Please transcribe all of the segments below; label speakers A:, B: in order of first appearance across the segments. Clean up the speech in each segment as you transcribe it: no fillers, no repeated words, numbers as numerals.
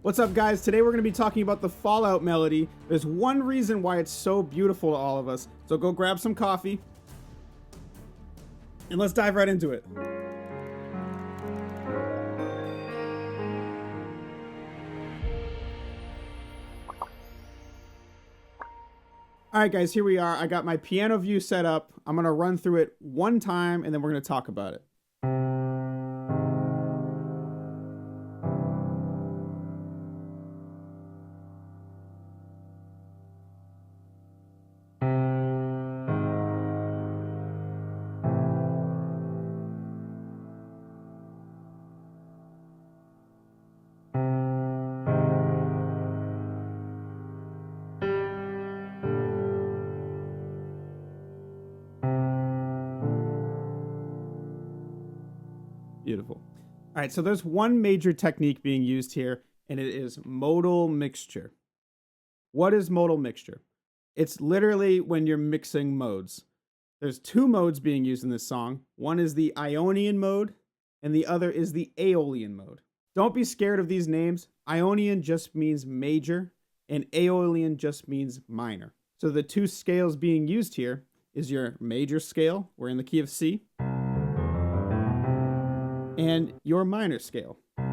A: What's up, guys? Today we're going to be talking about the Fallout melody. There's one reason why it's so beautiful to all of us. So go grab some coffee and let's dive right into it. All right, guys, here we are. I got my piano view set up. I'm going to run through it one time and then we're going to talk about it. Beautiful. All right, so there's one major technique being used here, and it is modal mixture. What is modal mixture? It's literally when you're mixing modes. There's two modes being used in this song. One is the Ionian mode, and the other is the Aeolian mode. Don't be scared of these names. Ionian just means major, and Aeolian just means minor. So the two scales being used here is your major scale, we're in the key of C, and your minor scale. All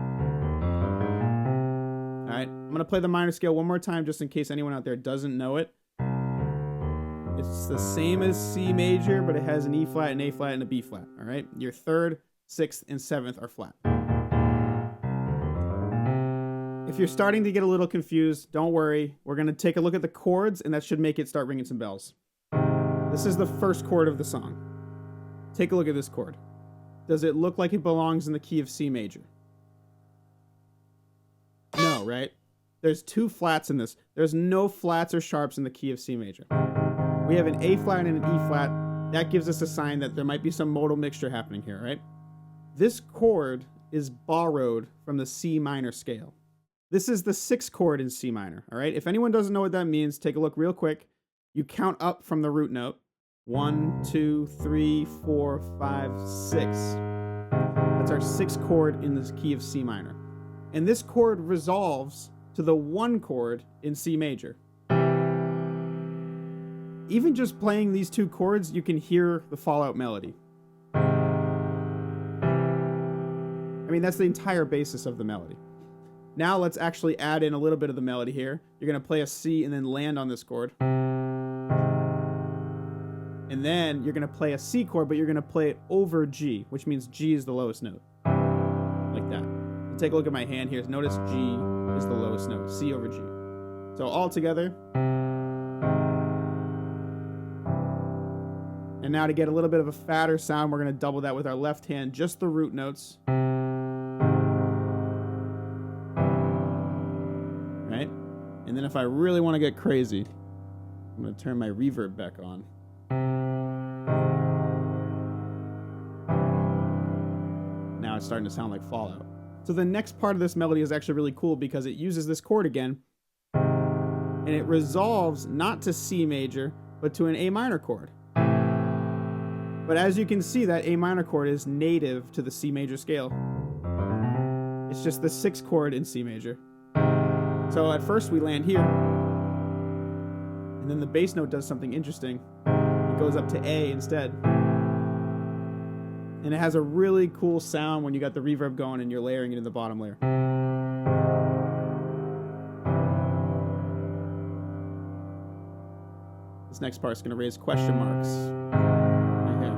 A: right, I'm going to play the minor scale one more time just in case anyone out there doesn't know it. It's the same as C major, but it has an E flat, an A flat, and a B flat. All right, your third, sixth, and seventh are flat. If you're starting to get a little confused, don't worry. We're going to take a look at the chords, and that should make it start ringing some bells. This is the first chord of the song. Take a look at this chord. Does it look like it belongs in the key of C major? No, right? There's two flats in this. There's no flats or sharps in the key of C major. We have an A flat and an E flat. That gives us a sign that there might be some modal mixture happening here, right? This chord is borrowed from the C minor scale. This is the sixth chord in C minor, all right? If anyone doesn't know what that means, take a look real quick. You count up from the root note. 1, 2, 3, 4, 5, 6. That's our sixth chord in the key of C minor. And this chord resolves to the one chord in C major. Even just playing these two chords, you can hear the Fallout melody. I mean, that's the entire basis of the melody. Now let's actually add in a little bit of the melody here. You're going to play a C and then land on this chord. And then you're going to play a C chord, but you're going to play it over G, which means G is the lowest note. Like that. And take a look at my hand here. Notice G is the lowest note. C over G. So all together. And now to get a little bit of a fatter sound, we're going to double that with our left hand, just the root notes. Right? And then if I really want to get crazy, I'm going to turn my reverb back on. Now it's starting to sound like Fallout. So the next part of this melody is actually really cool because it uses this chord again, and it resolves not to C major, but to an A minor chord. But as you can see, that A minor chord is native to the C major scale. It's just the sixth chord in C major. So at first we land here, and then the bass note does something interesting. It goes up to A instead. And it has a really cool sound when you got the reverb going and you're layering it in the bottom layer. This next part's going to raise question marks. Right here.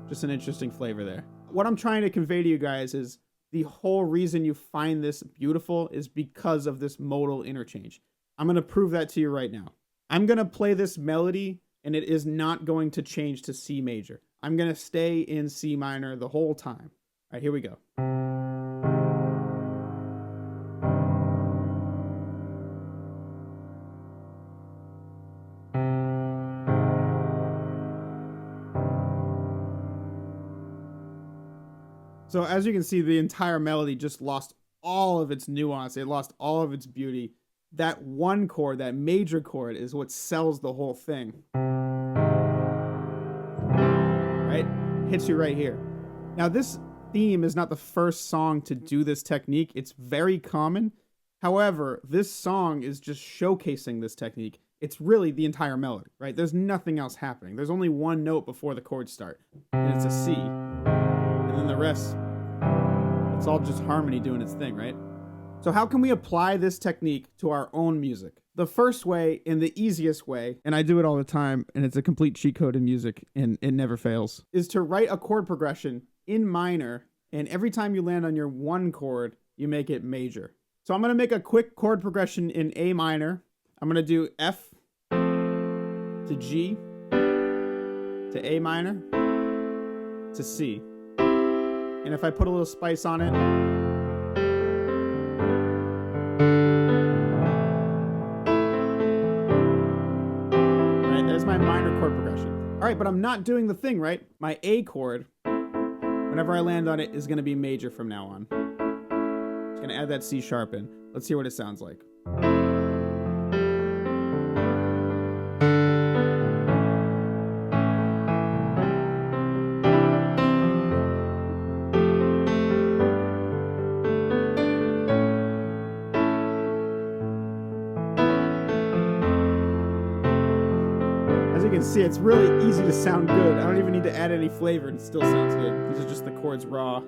A: Just an interesting flavor there. What I'm trying to convey to you guys is the whole reason you find this beautiful is because of this modal interchange. I'm going to prove that to you right now. I'm going to play this melody, and it is not going to change to C major. I'm going to stay in C minor the whole time. All right, here we go. So as you can see, the entire melody just lost all of its nuance. It lost all of its beauty. That one chord, that major chord, is what sells the whole thing. Right? Hits you right here. Now this Theme is not the first song to do this technique. It's very common. However, this song is just showcasing this technique. It's really the entire melody, right? There's nothing else happening. There's only one note before the chords start, and it's a C. And then the rest, it's all just harmony doing its thing, right? So how can we apply this technique to our own music? The first way and the easiest way, and I do it all the time, and it's a complete cheat code in music, and it never fails, is to write a chord progression in minor, and every time you land on your one chord, you make it major. So I'm going to make a quick chord progression in A minor. I'm going to do F to G to A minor to C. And if I put a little spice on it, right, there's my minor chord progression. All right, but I'm not doing the thing, right? My A chord, whenever I land on it, is going to be major from now on. Just going to add that C sharp in. Let's hear what it sounds like. As you can see, it's really easy to sound good. I don't even need to add any flavor and it still sounds good. These are just the chords raw.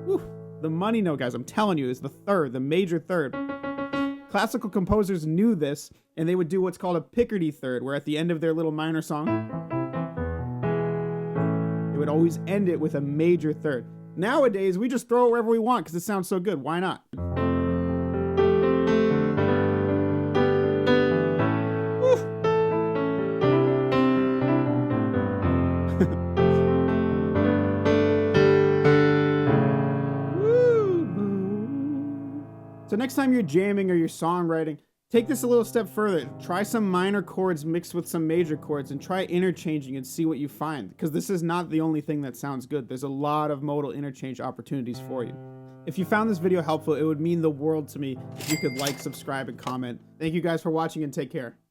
A: Whew. The money note, guys, I'm telling you, is the third, the major third. Classical composers knew this, and they would do what's called a Picardy third, where at the end of their little minor song, they would always end it with a major third. Nowadays, we just throw it wherever we want because it sounds so good. Why not? So next time you're jamming or you're songwriting, take this a little step further. Try some minor chords mixed with some major chords and try interchanging and see what you find. Because this is not the only thing that sounds good. There's a lot of modal interchange opportunities for you. If you found this video helpful, it would mean the world to me if you could like, subscribe, and comment. Thank you guys for watching and take care.